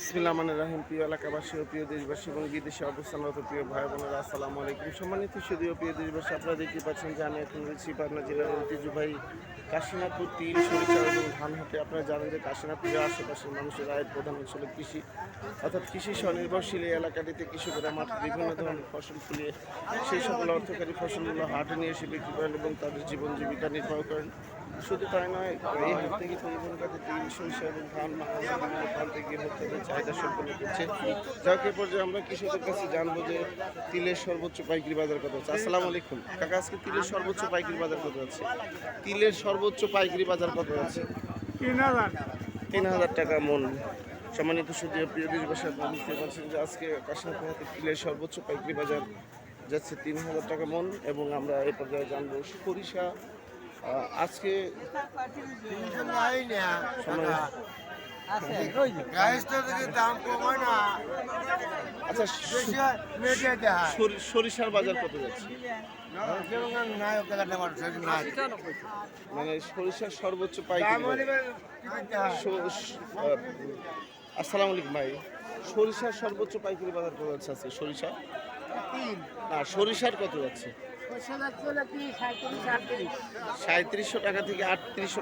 বিসমিল্লাহির রহমানির রহিম। প্রিয় এলাকাবাসী ও প্রিয় দেশবাসী এবং বিদেশে অবস্থানরত প্রিয় ভাই বোনেরা, আসসালামু আলাইকুম। সম্মানিত সুধীয় প্রিয় দেশবাসী, আপনারা দেখতে পাচ্ছেন যে আমি এখন রয়েছি পাবনা জেলার ঐতিহ্যবাহী কাশীনাথপুর তিল, সরিষা এবং ধান হাটে। আপনারা জানেন যে কাশীনাথপুরের আশেপাশের মানুষের আয়ের প্রধান অঞ্চলে কৃষি, অর্থাৎ কৃষি স্বনির্ভরশীল এই এলাকাটিতে কৃষকেরা মাঠে বিভিন্ন ধরনের ফসল ফলিয়ে সেই সকল অর্থকারী ফসলগুলো হাটে নিয়ে এসে বিক্রি করেন এবং তাদের জীবন জীবিকা নির্বাহ করেন। শুধু তাই নয়, এই হাট থেকে পরিবহনকারী তিল, সরিষা এবং ধান বাংলাদেশের বিভিন্ন প্রান্তে গিয়ে ভোক্তাদের চাহিদা সম্পন্ন করছে। যাকে পর্যায়ে আমরা কৃষকদের কাছে জানবো যে তিলের সর্বোচ্চ পাইকারি বাজার কত আছে। আসসালামু আলাইকুম কাকা, আজকে তিলের সর্বোচ্চ পাইকারি বাজার কত আছে? তিলের সর্বোচ্চ পাইকারি বাজার কত আছে? 3,000 টাকা মন। সম্মানিত সুধীয় প্রিয় দেশবাসী, আপনারা বুঝতে পারছেন যে আজকে কাশীনাথপুর হাটে তিলের সর্বোচ্চ পাইকারি বাজার যাচ্ছে 3,000 টাকা মন। এবং আমরা এই পর্যায়ে জানবো সরিষা আজকে আচ্ছা সরিষার বাজার কত যাচ্ছে? মানে সরিষার সর্বোচ্চ পাইকারি আসসালামু আলাইকুম ভাই, সরিষার সর্বোচ্চ পাইকারি বাজার কত যাচ্ছে আজকে? সরিষা না, সরিষার কত যাচ্ছে? 3700 টাকা থেকে 3800